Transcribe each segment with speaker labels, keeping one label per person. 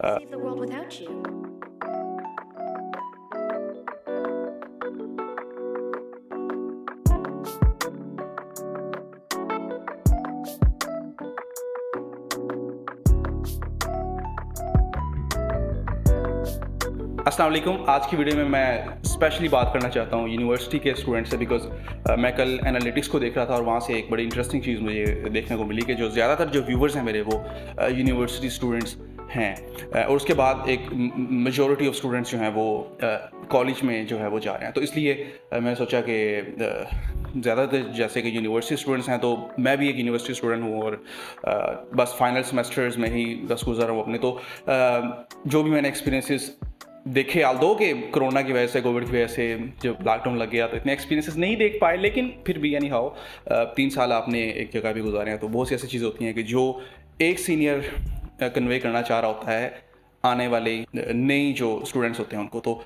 Speaker 1: Save the world without you.
Speaker 2: अस्सलाम वालेकुम। आज की वीडियो में मैं स्पेशली बात करना चाहता हूँ यूनिवर्सिटी के स्टूडेंट से, बिकॉज़ मैं कल एनालिटिक्स को देख रहा था और वहाँ से एक बड़ी इंटरेस्टिंग चीज़ मुझे देखने को मिली कि जो ज़्यादातर जो व्यूवर्स हैं मेरे, वो यूनिवर्सिटी स्टूडेंट्स हैं, और उसके बाद एक मेजॉरिटी ऑफ स्टूडेंट्स जो हैं वो कॉलेज में जो है वो जा रहे हैं। तो इसलिए मैंने सोचा कि ज़्यादातर जैसे कि यूनिवर्सिटी स्टूडेंट्स हैं, तो मैं भी एक यूनिवर्सिटी स्टूडेंट हूँ और बस फाइनल सेमेस्टर्स में ही बस गुज़र रहा हूँ अपने। तो जो भी मैंने एक्सपीरियंसेस देखे, आल्दो कि कोरोना की वजह से, कोविड की वजह से जब लॉकडाउन लग गया तो इतने एक्सपीरियंसेस नहीं देख पाए, लेकिन फिर भी एनी हाउ 3 साल आपने एक जगह भी गुजारे हैं, तो बहुत सी ऐसी चीज़ें होती हैं कि जो एक सीनियर कन्वे करना चाह रहा होता है आने वाले नई जो स्टूडेंट्स होते हैं उनको। तो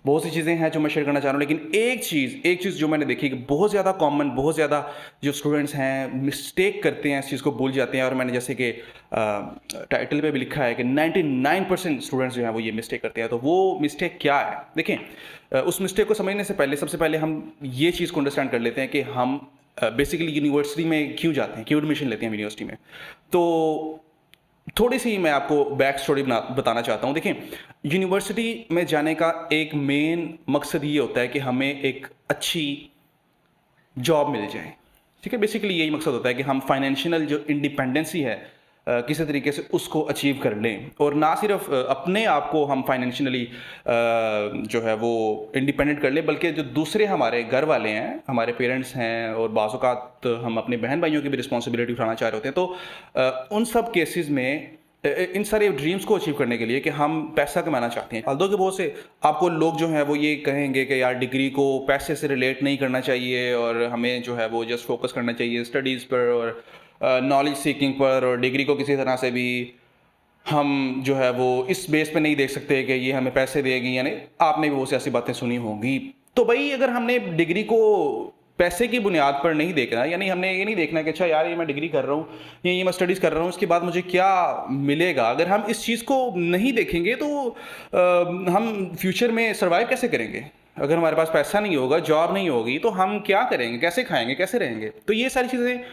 Speaker 2: बहुत सी चीज़ें हैं जो मैं शेयर करना चाह रहा हूँ, लेकिन एक चीज़ जो मैंने देखी कि बहुत ज़्यादा कॉमन, बहुत ज़्यादा जो स्टूडेंट्स हैं मिस्टेक करते हैं, इस चीज़ को भूल जाते हैं। और मैंने जैसे कि टाइटल पे भी लिखा है कि 99% स्टूडेंट्स जो हैं वो ये मिस्टेक करते हैं। तो वो मिस्टेक क्या है, देखें। उस मिस्टेक को समझने से पहले सबसे पहले हम ये चीज़ को अंडरस्टैंड कर लेते हैं कि हम बेसिकली यूनिवर्सिटी में क्यों जाते हैं, क्यों एडमिशन लेते हैं यूनिवर्सिटी में। तो थोड़ी सी मैं आपको बैक स्टोरी बताना चाहता हूँ। देखें, यूनिवर्सिटी में जाने का एक मेन मकसद ये होता है कि हमें एक अच्छी जॉब मिल जाए, ठीक है। बेसिकली यही मकसद होता है कि हम फाइनेंशियल जो इंडिपेंडेंसी है किसी तरीके से उसको अचीव कर लें, और ना सिर्फ अपने आप को हम फाइनेंशियली जो है वो इंडिपेंडेंट कर लें, बल्कि जो दूसरे हमारे घर वाले हैं, हमारे पेरेंट्स हैं, और बाज़ औक़ात हम अपने बहन भाइयों की भी रिस्पॉन्सिबिलिटी उठाना चाह रहे होते हैं। तो उन सब केसेस में इन सारे ड्रीम्स को अचीव करने के लिए कि हम पैसा कमाना चाहते हैं, although कि बहुत से आपको लोग जो हैं वो ये कहेंगे कि यार डिग्री को पैसे से रिलेट नहीं करना चाहिए और हमें जो है वो जस्ट फोकस करना चाहिए स्टडीज़ पर और नॉलेज सीकिंग पर, और डिग्री को किसी तरह से भी हम जो है वो इस बेस पे नहीं देख सकते कि ये हमें पैसे देगी। यानी आपने भी बहुत सी ऐसी बातें सुनी होंगी। तो भाई, अगर हमने डिग्री को पैसे की बुनियाद पर नहीं देखना, यानी हमने ये नहीं देखना कि अच्छा यार ये मैं डिग्री कर रहा हूँ या ये मैं स्टडीज़ कर रहा हूँ, इसके बाद मुझे क्या मिलेगा, अगर हम इस चीज़ को नहीं देखेंगे तो हम फ्यूचर में सर्वाइव कैसे करेंगे। अगर हमारे पास पैसा नहीं होगा, जॉब नहीं होगी, तो हम क्या करेंगे, कैसे खाएंगे, कैसे रहेंगे। तो ये सारी चीज़ें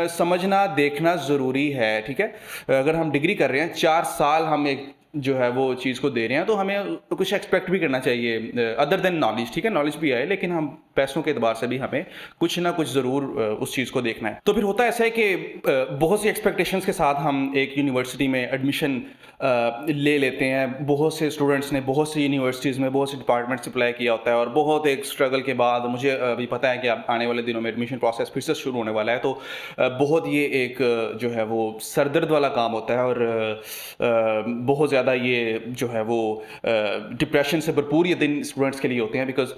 Speaker 2: समझना, देखना ज़रूरी है, ठीक है। अगर हम डिग्री कर रहे हैं, 4 साल हम एक जो है वो चीज़ को दे रहे हैं, तो हमें कुछ एक्सपेक्ट भी करना चाहिए अदर देन नॉलेज, ठीक है। नॉलेज भी आए, लेकिन हम पैसों के एतबार से भी हमें कुछ ना कुछ ज़रूर उस चीज़ को देखना है। तो फिर होता ऐसा है कि बहुत सी एक्सपेक्टेशंस के साथ हम एक यूनिवर्सिटी में एडमिशन ले लेते हैं। बहुत से स्टूडेंट्स ने बहुत सी यूनिवर्सिटीज़ में बहुत से डिपार्टमेंट्स अप्लाई किया होता है, और बहुत एक स्ट्रगल के बाद मुझे अभी पता है कि अब आने वाले दिनों में एडमिशन प्रोसेस फिर से शुरू होने वाला है। तो बहुत ये एक जो है वो सरदर्द वाला काम होता है, और बहुत ज़्यादा ये जो है वो डिप्रेशन से भरपूर ये दिन स्टूडेंट्स के लिए होते हैं, बिकॉज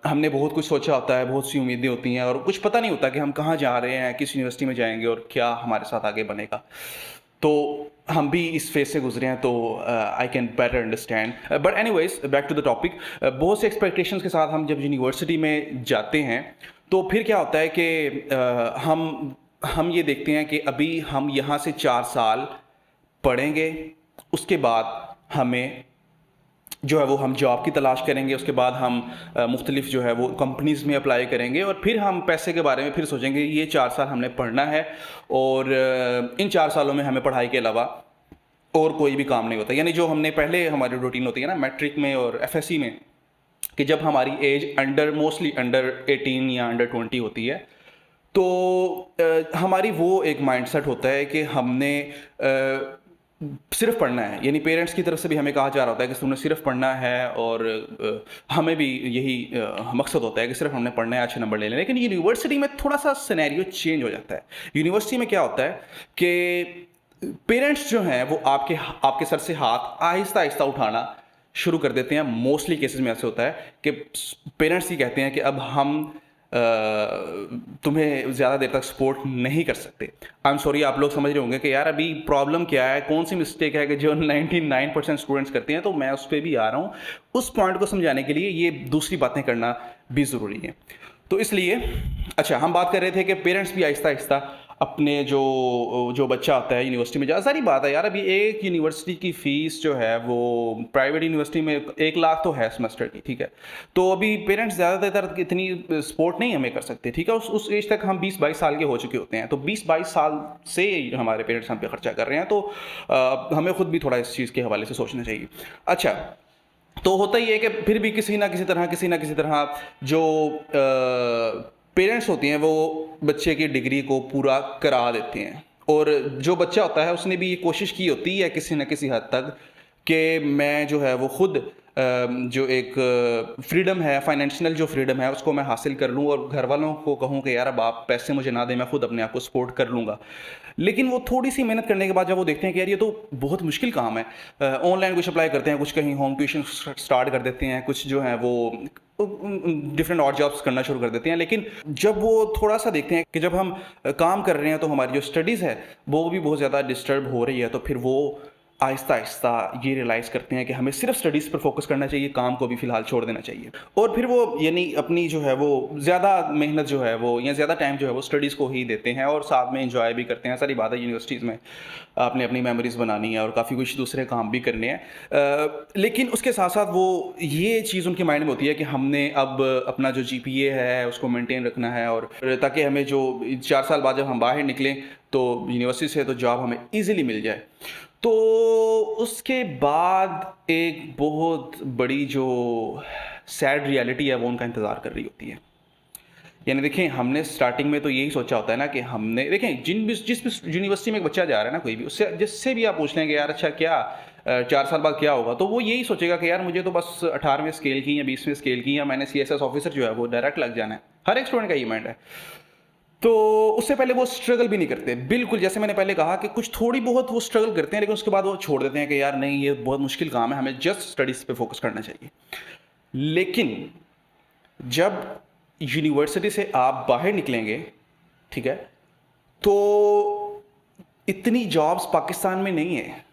Speaker 2: हमने बहुत कुछ सोचा होता है, बहुत सी उम्मीदें होती हैं, और कुछ पता नहीं होता कि हम कहाँ जा रहे हैं, किस यूनिवर्सिटी में जाएंगे और क्या हमारे साथ आगे बनेगा। तो हम भी इस फेज से गुजरे हैं, तो I can better understand. But anyways, back to the topic. बहुत से एक्सपेक्टेशंस के साथ हम जब यूनिवर्सिटी में जाते हैं, तो फिर क्या होता है कि हम ये देखते हैं कि अभी हम यहाँ से 4 साल पढ़ेंगे, उसके बाद हमें जो है वो हम जॉब की तलाश करेंगे, उसके बाद हम मुख्तलिफ जो है वो कंपनीज़ में अप्लाई करेंगे, और फिर हम पैसे के बारे में फिर सोचेंगे। ये 4 साल हमने पढ़ना है, और इन 4 सालों में हमें पढ़ाई के अलावा और कोई भी काम नहीं होता। यानी जो हमने पहले हमारी रूटीन होती है ना मैट्रिक में और एफएससी में, कि जब हमारी एज मोस्टली अंडर 18 या अंडर 20 होती है, तो हमारी वो एक माइंडसेट होता है कि हमने सिर्फ पढ़ना है। यानी पेरेंट्स की तरफ से भी हमें कहा जा रहा होता है कि तुमने सिर्फ पढ़ना है, और हमें भी यही मकसद होता है कि सिर्फ हमने पढ़ना है, अच्छे नंबर ले लें। लेकिन यूनिवर्सिटी में थोड़ा सा सिनेरियो चेंज हो जाता है। यूनिवर्सिटी में क्या होता है कि पेरेंट्स जो हैं वो आपके सर से हाथ आहिस्ता आहिस्ता उठाना शुरू कर देते हैं। मोस्टली केसेस में ऐसे होता है कि पेरेंट्स ही कहते हैं कि अब हम तुम्हें ज़्यादा देर तक सपोर्ट नहीं कर सकते। आई एम सॉरी, आप लोग समझ रहे होंगे कि यार अभी प्रॉब्लम क्या है, कौन सी मिस्टेक है कि जो 99% स्टूडेंट्स करते हैं। तो मैं उस पर भी आ रहा हूँ। उस पॉइंट को समझाने के लिए ये दूसरी बातें करना भी ज़रूरी है। तो इसलिए अच्छा, हम बात कर रहे थे कि पेरेंट्स भी आहिस्ता आहिस्ता अपने जो बच्चा आता है यूनिवर्सिटी में, ज़्यादा सारी बात है यार। अभी एक यूनिवर्सिटी की फ़ीस जो है वो प्राइवेट यूनिवर्सिटी में 1 लाख तो है सेमेस्टर की, ठीक है। तो अभी पेरेंट्स ज़्यादातर इतनी सपोर्ट नहीं हमें कर सकते, ठीक है। उस एज तक हम 20-22 साल के हो चुके होते हैं, तो 20-22 साल से हमारे पेरेंट्स हम पे खर्चा कर रहे हैं, तो हमें खुद भी थोड़ा इस चीज़ के हवाले से सोचना चाहिए। अच्छा, तो होता ही है कि फिर भी किसी ना किसी तरह जो पेरेंट्स होते हैं वो बच्चे की डिग्री को पूरा करा देते हैं, और जो बच्चा होता है उसने भी ये कोशिश की होती है किसी न किसी हद तक कि मैं जो है वो खुद जो एक फ्रीडम है, फाइनेंशियल जो फ्रीडम है उसको मैं हासिल कर लूँ, और घर वालों को कहूँ कि यार अब आप पैसे मुझे ना दें, मैं खुद अपने आप को सपोर्ट कर लूँगा। लेकिन वो थोड़ी सी मेहनत करने के बाद जब वो देखते हैं कि यार ये तो बहुत मुश्किल काम है, ऑनलाइन कुछ अप्लाई करते हैं, कुछ कहीं होम ट्यूशन स्टार्ट कर देते हैं, कुछ जो है वो डिफरेंट और जॉब्स करना शुरू कर देते हैं। लेकिन जब वो थोड़ा सा देखते हैं कि जब हम काम कर रहे हैं तो हमारी जो स्टडीज़ है वो भी बहुत ज़्यादा डिस्टर्ब हो रही है, तो फिर वो आहिस्ता आहिस्ता ये रियलाइज़ करते हैं कि हमें सिर्फ स्टडीज़ पर फोकस करना चाहिए, काम को भी फ़िलहाल छोड़ देना चाहिए। और फिर वो यानी अपनी जो है वो ज़्यादा मेहनत जो है वो या ज़्यादा टाइम जो है वो स्टडीज़ को ही देते हैं, और साथ में एंजॉय भी करते हैं। सारी बात है, यूनिवर्सिटीज़ में आपने अपनी मेमोरीज़ बनानी है और काफ़ी कुछ दूसरे काम भी करने हैं। लेकिन उसके साथ साथ वो ये चीज़ उनके माइंड में होती है कि हमने अब अपना जो GPA है उसको मेंटेन रखना है, और ताकि हमें जो 4 साल बाद जब हम बाहर निकलें तो यूनिवर्सिटी से तो जॉब हमें ईज़िली मिल जाए। तो उसके बाद एक बहुत बड़ी जो सैड रियलिटी है वो उनका इंतज़ार कर रही होती है। यानी देखें, हमने स्टार्टिंग में तो यही सोचा होता है ना कि हमने देखें जिस भी यूनिवर्सिटी में एक बच्चा जा रहा है ना, कोई भी उससे जिससे भी आप पूछ लेंगे यार अच्छा क्या 4 साल बाद क्या होगा, तो वो यही सोचेगा कि यार मुझे तो बस 18वें स्केल की या 20वें स्केल की, या मैंने CSS ऑफिसर जो है वो डायरेक्ट लग जाना है। हर एक स्टूडेंट का ये माइंड है। तो उससे पहले वो स्ट्रगल भी नहीं करते, बिल्कुल जैसे मैंने पहले कहा कि कुछ थोड़ी बहुत वो स्ट्रगल करते हैं, लेकिन उसके बाद वो छोड़ देते हैं कि यार नहीं ये बहुत मुश्किल काम है, हमें जस्ट स्टडीज़ पे फोकस करना चाहिए। लेकिन जब यूनिवर्सिटी से आप बाहर निकलेंगे, ठीक है, तो इतनी जॉब्स पाकिस्तान में नहीं है,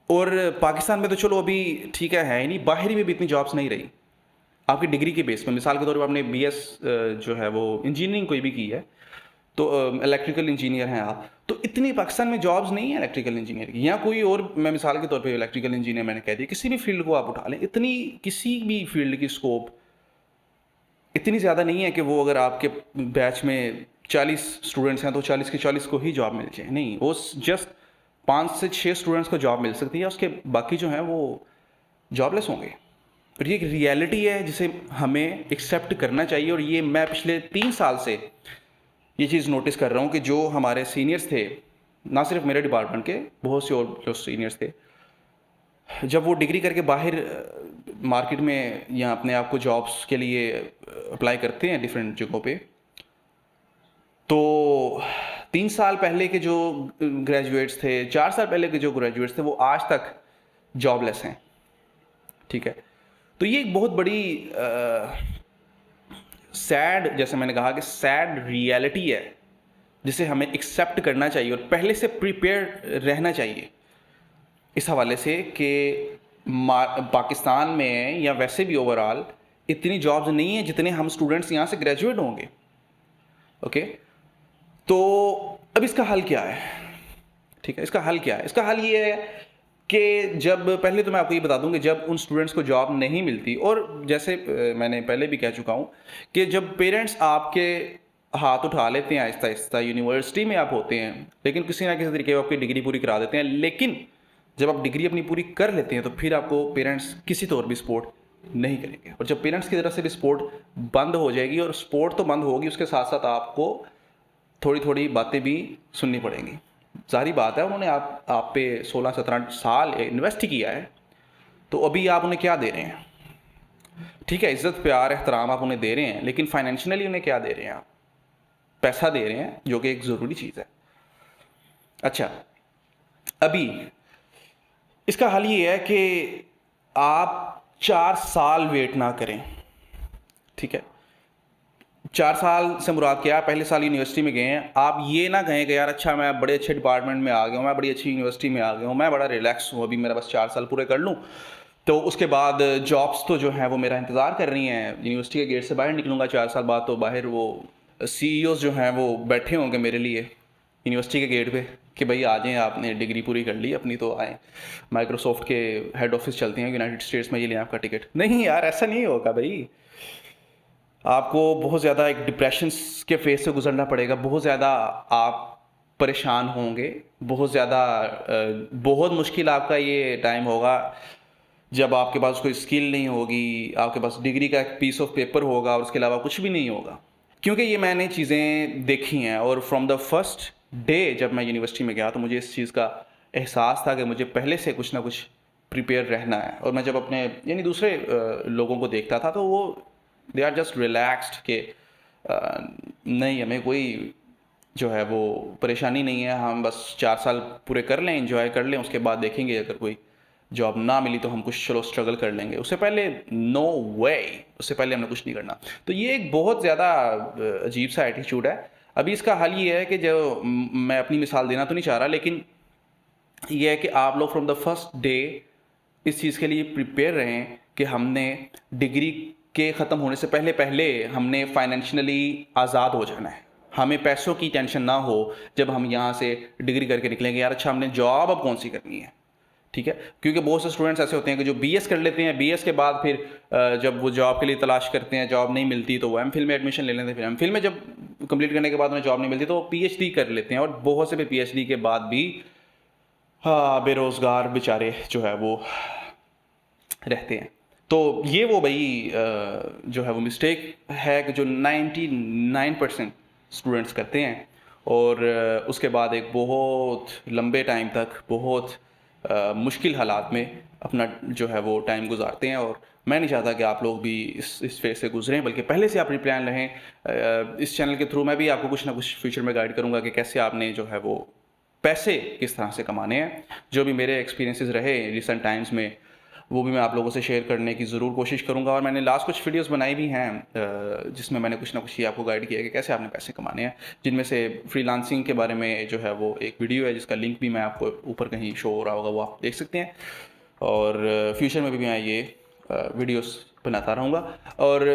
Speaker 2: और पाकिस्तान में तो चलो अभी ठीक है ही नहीं, बाहर में भी इतनी जॉब्स नहीं रही आपकी डिग्री के बेस पे। मिसाल के तौर पर आपने BS जो है वो इंजीनियरिंग कोई भी की है, तो इलेक्ट्रिकल इंजीनियर हैं आप, तो इतनी पाकिस्तान में जॉब्स नहीं है इलेक्ट्रिकल इंजीनियर की, या कोई और, मैं मिसाल के तौर पे इलेक्ट्रिकल इंजीनियर मैंने कह दिया, किसी भी फील्ड को आप उठा लें, इतनी किसी भी फील्ड की स्कोप इतनी ज़्यादा नहीं है कि वो अगर आपके बैच में 40 स्टूडेंट्स हैं तो 40 के 40 को ही जॉब मिल जाए। नहीं, वो जस्ट 5 से 6 स्टूडेंट्स को जॉब मिल सकती है, उसके बाकी जो हैं वो जॉबलेस होंगे। और ये एक रियलिटी है जिसे हमें एक्सेप्ट करना चाहिए। और ये मैं पिछले 3 साल से ये चीज़ नोटिस कर रहा हूँ कि जो हमारे सीनियर्स थे, ना सिर्फ मेरे डिपार्टमेंट के, बहुत से और जो सीनियर्स थे, जब वो डिग्री करके बाहर मार्केट में या अपने आप को जॉब्स के लिए अप्लाई करते हैं डिफरेंट जगहों पे, तो 3 साल पहले के जो ग्रेजुएट्स थे, 4 साल पहले के जो ग्रेजुएट्स थे, वो आज तक जॉबलेस हैं, ठीक है। तो ये एक बहुत बड़ी सैड, जैसे मैंने कहा कि सैड रियलिटी है जिसे हमें एक्सेप्ट करना चाहिए और पहले से प्रिपेयर रहना चाहिए इस हवाले से कि पाकिस्तान में या वैसे भी ओवरऑल इतनी जॉब्स नहीं है जितने हम स्टूडेंट्स यहाँ से ग्रेजुएट होंगे। ओके, तो अब इसका हल क्या है? ठीक है, इसका हल क्या है? इसका हल ये है कि जब, पहले तो मैं आपको ये बता दूं कि जब उन स्टूडेंट्स को जॉब नहीं मिलती, और जैसे मैंने पहले भी कह चुका हूँ कि जब पेरेंट्स आपके हाथ उठा लेते हैं आहिस्ता आहिस्ता, यूनिवर्सिटी में आप होते हैं लेकिन किसी ना किसी तरीके से आपकी डिग्री पूरी करा देते हैं, लेकिन जब आप डिग्री अपनी पूरी कर लेते हैं तो फिर आपको पेरेंट्स किसी तौर भी सपोर्ट नहीं करेंगे। और जब पेरेंट्स की तरफ से भी सपोर्ट बंद हो जाएगी, और सपोर्ट तो बंद होगी, उसके साथ साथ आपको थोड़ी थोड़ी बातें भी सुननी पड़ेंगी। जाहिर बात है, उन्होंने आप पे 16-17 साल इन्वेस्ट किया है, तो अभी आप उन्हें क्या दे रहे हैं? ठीक है, इज्जत प्यार एहतराम आप उन्हें दे रहे हैं, लेकिन फाइनेंशियली उन्हें क्या दे रहे हैं? आप पैसा दे रहे हैं, जो कि एक ज़रूरी चीज़ है। अच्छा, अभी इसका हल ये है कि आप 4 साल वेट ना करें, ठीक है। 4 साल से मुराद क्या है? पहले साल यूनिवर्सिटी में गए हैं, आप ये ना कहें कि यार अच्छा मैं बड़े अच्छे डिपार्टमेंट में आ गया हूँ, मैं बड़ी अच्छी यूनिवर्सिटी में आ गया हूँ, मैं बड़ा रिलैक्स हूँ, अभी मेरा बस 4 साल पूरे कर लूँ, तो उसके बाद जॉब्स तो जो है वो मेरा इंतज़ार कर रही हैं, यूनिवर्सिटी के गेट से बाहर निकलूँगा 4 साल बाद, तो बाहर वो सीईओज़ जो हैं वो बैठे होंगे मेरे लिए यूनिवर्सिटी के गेट पे कि भाई आ जाएं, आपने डिग्री पूरी कर ली अपनी तो आएँ, माइक्रोसॉफ्ट के हेड ऑफिस चलते हैं यूनाइटेड स्टेट्स में, ये लें आपका टिकट। नहीं यार, ऐसा नहीं होगा भाई। आपको बहुत ज़्यादा एक डिप्रेशन के फेज से गुजरना पड़ेगा, बहुत ज़्यादा आप परेशान होंगे, बहुत मुश्किल आपका ये टाइम होगा जब आपके पास कोई स्किल नहीं होगी, आपके पास डिग्री का एक पीस ऑफ पेपर होगा और उसके अलावा कुछ भी नहीं होगा। क्योंकि ये मैंने चीज़ें देखी हैं और फ्रॉम द फर्स्ट डे जब मैं यूनिवर्सिटी में गया तो मुझे इस चीज़ का एहसास था कि मुझे पहले से कुछ ना कुछ प्रिपेयर रहना है। और मैं जब अपने यानी दूसरे लोगों को देखता था तो वो दे आर जस्ट रिलैक्स्ड कि नहीं, हमें कोई जो है वो परेशानी नहीं है, हम बस 4 साल पूरे कर लें, एंजॉय कर लें, उसके बाद देखेंगे अगर कोई जॉब ना मिली तो हम कुछ चलो स्ट्रगल कर लेंगे, उससे पहले नो वे, उससे पहले हमने कुछ नहीं करना। तो ये एक बहुत ज़्यादा अजीब सा एटीट्यूड है। अभी इसका हल ये है कि जो मैं अपनी मिसाल देना तो नहीं चाह रहा, लेकिन ये है कि आप लोग फ्रॉम द फर्स्ट डे इस चीज़ के लिए प्रिपेयर रहें कि हमने डिग्री के ख़त्म होने से पहले पहले हमने फाइनेंशियली आज़ाद हो जाना है। हमें पैसों की टेंशन ना हो जब हम यहाँ से डिग्री करके निकलेंगे, यार अच्छा हमने जॉब अब कौन सी करनी है, ठीक है। क्योंकि बहुत से स्टूडेंट्स ऐसे होते हैं कि जो बीएस कर लेते हैं, बीएस के बाद फिर जब वो जॉब के लिए तलाश करते हैं, जॉब नहीं मिलती तो वो एमफिल में एडमिशन ले लेते हैं, फिर एमफिल में जब कंप्लीट करने के बाद उन्हें जॉब नहीं मिलती तो वो पीएचडी कर लेते हैं, और बहुत से भी पीएचडी के बाद भी हाँ बेरोज़गार बेचारे जो है वो रहते हैं। तो ये वो भाई जो है वो मिस्टेक है कि जो 99% स्टूडेंट्स करते हैं, और उसके बाद एक बहुत लंबे टाइम तक बहुत मुश्किल हालात में अपना जो है वो टाइम गुजारते हैं। और मैं नहीं चाहता कि आप लोग भी इस फेज से गुजरें, बल्कि पहले से आप प्लान रहें। इस चैनल के थ्रू मैं भी आपको कुछ ना कुछ फ्यूचर में गाइड करूँगा कि कैसे आपने जो है वो पैसे किस तरह से कमाने हैं। जो भी मेरे एक्सपीरियंसेस रहे रिसेंट टाइम्स में वो भी मैं आप लोगों से शेयर करने की ज़रूर कोशिश करूंगा। और मैंने लास्ट कुछ वीडियोस बनाई भी हैं जिसमें मैंने कुछ ना कुछ ये आपको गाइड किया कि कैसे आपने पैसे कमाने हैं, जिनमें से फ्रीलांसिंग के बारे में जो है वो एक वीडियो है जिसका लिंक भी मैं आपको ऊपर कहीं शो हो रहा होगा, वो आप देख सकते हैं। और फ्यूचर में भी मैं ये वीडियोस बनाता रहूँगा। और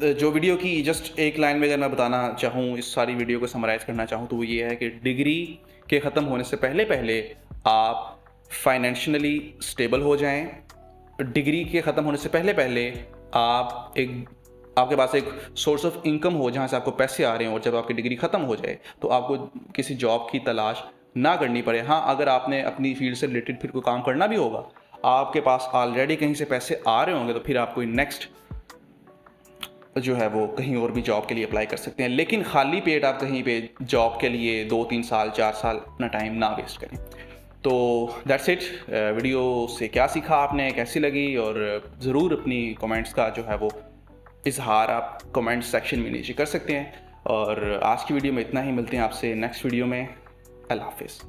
Speaker 2: जो वीडियो की जस्ट एक लाइन में अगर मैं बताना चाहूँ, इस सारी वीडियो को समराइज़ करना चाहूँ, तो वो ये है कि डिग्री के ख़त्म होने से पहले पहले आप फाइनेंशियली स्टेबल हो जाएं। डिग्री के ख़त्म होने से पहले पहले आपके पास एक सोर्स ऑफ इनकम हो जहाँ से आपको पैसे आ रहे हैं, और जब आपकी डिग्री ख़त्म हो जाए तो आपको किसी जॉब की तलाश ना करनी पड़े। हाँ, अगर आपने अपनी फील्ड से रिलेटेड फिर कोई काम करना भी होगा, आपके पास ऑलरेडी कहीं से पैसे आ रहे होंगे, तो फिर आप कोई नेक्स्ट जो है वो कहीं और भी जॉब के लिए अप्लाई कर सकते हैं। लेकिन खाली पेट आप कहीं पे जॉब के लिए 2-3 साल 4 साल अपना टाइम ना वेस्ट करें। तो दैट्स इट। वीडियो से क्या सीखा आपने, कैसी लगी, और ज़रूर अपनी कमेंट्स का जो है वो इजहार आप कमेंट सेक्शन में नीचे कर सकते हैं। और आज की वीडियो में इतना ही, मिलते हैं आपसे नेक्स्ट वीडियो में। अल्लाह हाफिज़।